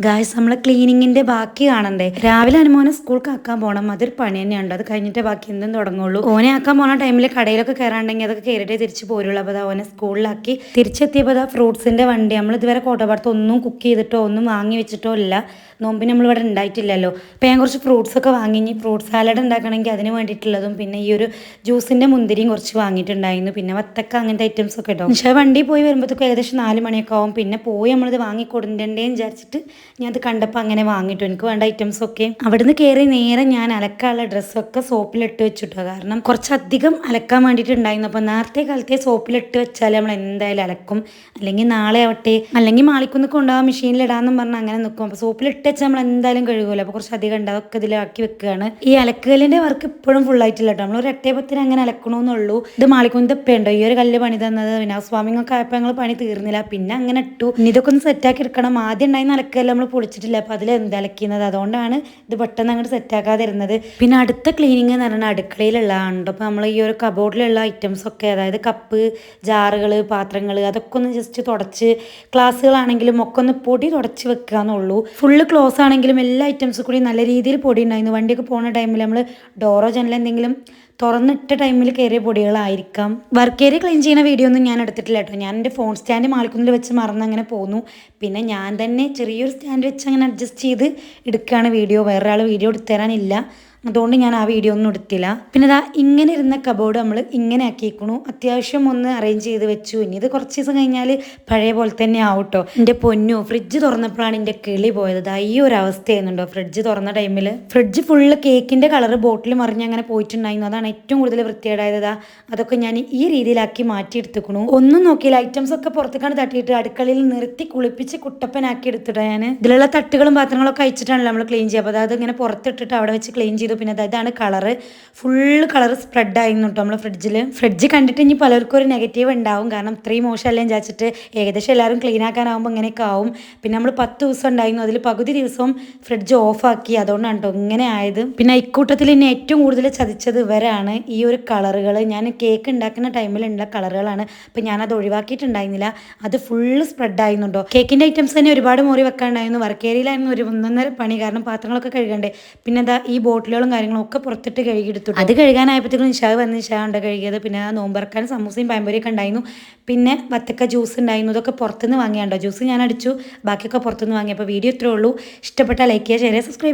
Guys നമ്മളെ ക്ലീനിങ്ങിന്റെ ബാക്കി കാണണ്ടേ. രാവിലെ അനുമോനെ സ്കൂൾക്ക് ആക്കാൻ പോകണം, അതൊരു പണി തന്നെയുണ്ട്. അത് കഴിഞ്ഞിട്ട് ബാക്കി എന്തും തുടങ്ങുള്ളൂ. ഓനെ ആക്കാൻ പോണ ടൈമിൽ കടയിലൊക്കെ കയറാണ്ടെങ്കിൽ അതൊക്കെ കയറിയിട്ടേ തിരിച്ചു പോരുള്ളൂ. അപ്പോൾ ഓനെ സ്കൂളിലാക്കി തിരിച്ചെത്തിയപ്പോൾ ഫ്രൂട്ട്സിന്റെ വണ്ടി. നമ്മൾ ഇതുവരെ കോട്ടപ്പാടത്ത് ഒന്നും കുക്ക് ചെയ്തിട്ടോ ഒന്നും വാങ്ങി വെച്ചിട്ടോ ഇല്ല. നോമ്പിന് നമ്മളിവിടെ ഉണ്ടായിട്ടില്ലല്ലോ. അപ്പോൾ ഞാൻ കുറച്ച് ഫ്രൂട്ട്സ് ഒക്കെ വാങ്ങി. ഫ്രൂട്ട് സാലഡ് ഉണ്ടാക്കണമെങ്കിൽ അതിന് വേണ്ടിയിട്ടുള്ളതും പിന്നെ ഈ ഒരു ജ്യൂസിന്റെ മുന്തിരിയും കുറച്ച് വാങ്ങിയിട്ടുണ്ടായിരുന്നു. പിന്നെ വത്തക്ക അങ്ങനത്തെ ഐറ്റംസ് ഒക്കെ ഇട്ടോ. പക്ഷേ വണ്ടി പോയി വരുമ്പോഴത്തേക്കും ഏകദേശം 4 മണിയൊക്കെ ആവും. പിന്നെ പോയി നമ്മളിത് വാങ്ങിക്കൊടുണ്ടേന്ന് വിചാരിച്ചിട്ട് ഞാൻ അത് കണ്ടപ്പോൾ അങ്ങനെ വാങ്ങിട്ടു. എനിക്ക് വേണ്ട ഐറ്റംസ് ഒക്കെ അവിടുന്ന് കയറി നേരെ ഞാൻ അലക്കാനുള്ള ഡ്രസ്സൊക്കെ സോപ്പിലിട്ട് വെച്ചിട്ടോ. കാരണം കുറച്ചധികം അലക്കാൻ വേണ്ടിയിട്ടുണ്ടായിരുന്നു. അപ്പോൾ നേരത്തെ കാലത്തെ സോപ്പിലിട്ട് വെച്ചാൽ നമ്മൾ എന്തായാലും അലക്കും. അല്ലെങ്കിൽ നാളെ ആവട്ടെ, അല്ലെങ്കിൽ മാളിക്കുന്ന് കൊണ്ടുപോകാൻ മെഷീനിലിടാന്നും പറഞ്ഞാൽ അങ്ങനെ നിൽക്കും. അപ്പോൾ സോപ്പിലിട്ട് വെച്ചാൽ നമ്മൾ എന്തായാലും കഴുകുമല്ലോ. അപ്പോൾ കുറച്ച് അധികം ഉണ്ട്, അതൊക്കെ ഇതിലാക്കി വെക്കുകയാണ്. ഈ അലക്കലിൻ്റെ വർക്ക് ഇപ്പോഴും ഫുൾ ആയിട്ടില്ല കേട്ടോ. നമ്മൾ ഒരു 8-10 അങ്ങനെ അലക്കണമെന്നുള്ളൂ. ഇത് മാളിക്കുന്ന് ഉണ്ടോ ഈ ഒരു കല്ല് പണി തന്നത്. വിനാസ്വാമിങ്ങൊക്കെ ആയപ്പോൾ ഞങ്ങൾ പണി തീർന്നില്ല. പിന്നെ അങ്ങനെ ഇട്ടു. ഇനി ഇതൊക്കെ ഒന്ന് സെറ്റാക്കി എടുക്കണം. ആദ്യം ഉണ്ടായിരുന്ന അലക്കല്ല നമ്മൾ പൊളിച്ചിട്ടില്ല. അപ്പോൾ അതിൽ എന്ത് അലക്കുന്നത്, അതുകൊണ്ടാണ് ഇത് പെട്ടെന്ന് അങ്ങോട്ട് സെറ്റാക്കാതെ ഇരുന്നത്. പിന്നെ അടുത്ത ക്ലീനിങ് എന്ന് പറഞ്ഞാൽ അടുക്കളയിലുള്ളതാണ്. അപ്പോൾ നമ്മൾ ഈ ഒരു കബോർഡിലുള്ള ഐറ്റംസ് ഒക്കെ, അതായത് കപ്പ്, ജാറുകൾ, പാത്രങ്ങൾ, അതൊക്കെ ഒന്ന് ജസ്റ്റ് തുടച്ച്, ഗ്ലാസ്സുകളാണെങ്കിലും ഒക്കെ ഒന്ന് പൊടി തുടച്ച് വെക്കുക എന്നുള്ളൂ. ഫുള്ള് ക്ലോസ് ആണെങ്കിലും എല്ലാ ഐറ്റംസും കൂടി നല്ല രീതിയിൽ പൊടി ഉണ്ടായിരുന്നു. വണ്ടിയൊക്കെ പോകുന്ന ടൈമിൽ നമ്മൾ ഡോറോ ജനൽ എന്തെങ്കിലും തുറന്നിട്ട ടൈമിൽ കയറിയ പൊടികളായിരിക്കാം. വർക്ക് ഏരിയ ക്ലീൻ ചെയ്യുന്ന വീഡിയോ ഒന്നും ഞാൻ എടുത്തിട്ടില്ല കേട്ടോ. ഞാൻ എൻ്റെ ഫോൺ സ്റ്റാൻഡ് മാളിക്കുന്നിൽ വെച്ച് മറന്ന് അങ്ങനെ പോന്നു. പിന്നെ ഞാൻ തന്നെ ചെറിയൊരു സ്റ്റാൻഡ് വെച്ച് അങ്ങനെ അഡ്ജസ്റ്റ് ചെയ്ത് എടുക്കുകയാണ് വീഡിയോ. വേറൊരാൾ വീഡിയോ എടുത്തു തരാനില്ല, അതുകൊണ്ട് ഞാൻ ആ വീഡിയോ ഒന്നും എടുത്തില്ല. പിന്നെ ഇതാ ഇങ്ങനെ ഇരുന്ന കബോർഡ് നമ്മൾ ഇങ്ങനെ ആക്കിയിരിക്കണു. അത്യാവശ്യം ഒന്ന് അറേഞ്ച് ചെയ്ത് വെച്ചു. ഇനി ഇത് കുറച്ച് ദിവസം കഴിഞ്ഞാൽ പഴയ പോലെ തന്നെ ആവട്ടോ. എൻ്റെ പൊന്നു, ഫ്രിഡ്ജ് തുറന്നപ്പോഴാണ് എൻ്റെ കിളി പോയത്. ഈ ഒരു അവസ്ഥയായിരുന്നുണ്ടോ ഫ്രിഡ്ജ് തുറന്ന ടൈമിൽ. ഫ്രിഡ്ജ് ഫുള്ള് കേക്കിൻ്റെ കളർ ബോട്ടിൽ മറിഞ്ഞ് അങ്ങനെ പോയിട്ടുണ്ടായിരുന്നു. അതാണ് ഏറ്റവും കൂടുതൽ വൃത്തികേടായത്. അതൊക്കെ ഞാൻ ഈ രീതിയിലാക്കി മാറ്റിയെടുത്തുക്കണു. ഒന്നും നോക്കിയില്ല, ഐറ്റംസ് ഒക്കെ പുറത്തേക്കാണ് തട്ടിയിട്ട് അടുക്കളയിൽ നിർത്തി കുളിപ്പിച്ച് കുട്ടപ്പനാക്കി എടുത്തിട്ടാ ഞാൻ. ഇതിലുള്ള തട്ടുകളും പാത്രങ്ങളൊക്കെ അയച്ചിട്ടാണല്ലോ നമ്മൾ ക്ലീൻ ചെയ്യുക. അപ്പോൾ അത് ഇങ്ങനെ പുറത്തിട്ടിട്ട് അവിടെ വെച്ച് ക്ലീൻ ചെയ്തു. പിന്നെ ഇതാണ് കളറ്, ഫുള്ള് കളറ് സ്പ്രെഡ് ആയിരുന്നു കേട്ടോ നമ്മൾ ഫ്രിഡ്ജിൽ. ഫ്രിഡ്ജ് കണ്ടിട്ട് ഇനി പലർക്കും ഒരു നെഗറ്റീവ് ഉണ്ടാവും. കാരണം ഇത്രയും മോശമല്ലേ വിചാരിച്ചിട്ട് ഏകദേശം എല്ലാവരും ക്ലീൻ ആക്കാനാവുമ്പോൾ ഇങ്ങനെയൊക്കെ ആവും. പിന്നെ നമ്മൾ 10 ദിവസം ഉണ്ടായിരുന്നു, അതിൽ പകുതി ദിവസവും ഫ്രിഡ്ജ് ഓഫാക്കി. അതുകൊണ്ടാണ് കേട്ടോ ഇങ്ങനെ ആയത്. പിന്നെ ഇക്കൂട്ടത്തിൽ ഇനി ഏറ്റവും കൂടുതൽ ചതിച്ചത് ഇവരാണ്. ഈ ഒരു കളറുകൾ ഞാൻ കേക്ക് ഉണ്ടാക്കുന്ന ടൈമിലുള്ള കളറുകളാണ്. അപ്പം ഞാനത് ഒഴിവാക്കിയിട്ടുണ്ടായിരുന്നില്ല. അത് ഫുള്ള് സ്പ്രെഡ് ആയിരുന്നുണ്ടോ. കേക്കിൻ്റെ ഐറ്റംസ് തന്നെ ഒരുപാട് മുറി വെക്കാണ്ടായിരുന്നു. വർക്ക് ഏരിയയിലായിരുന്നു ഒരു 1.5 പണി. കാരണം പാത്രങ്ങളൊക്കെ കഴുകണ്ടേ. പിന്നെ ഈ ബോട്ടിലുകളും കാര്യങ്ങളും ഒക്കെ പുറത്തിട്ട് കഴുകിയെടുത്തു. അത് കഴുകാനായപ്പോഴത്തേക്കും നിഷാവ് വന്ന് നിഷാവുണ്ട് കഴുകിയത്. പിന്നെ നോമ്പറക്കാൻ സമൂസയും പഴംപൊരിയൊക്കെ ഉണ്ടായിരുന്നു. പിന്നെ വത്തക്ക ജ്യൂസ് ഉണ്ടായിരുന്നു. ഇതൊക്കെ പുറത്തുനിന്ന് വാങ്ങിയാണ്ടോ. ജ്യൂസ് ഞാൻ അടിച്ചു, ബാക്കിയൊക്കെ പുറത്തുനിന്ന് വാങ്ങി. അപ്പോൾ വീഡിയോ ഇത്രേ ഉള്ളൂ. ഇഷ്ടപ്പെട്ടാൽ ലൈക്ക് ചെയ്യുക, ഷെയർ ചെയ്യുക, സബ്സ്ക്രൈബ് ചെയ്യുക.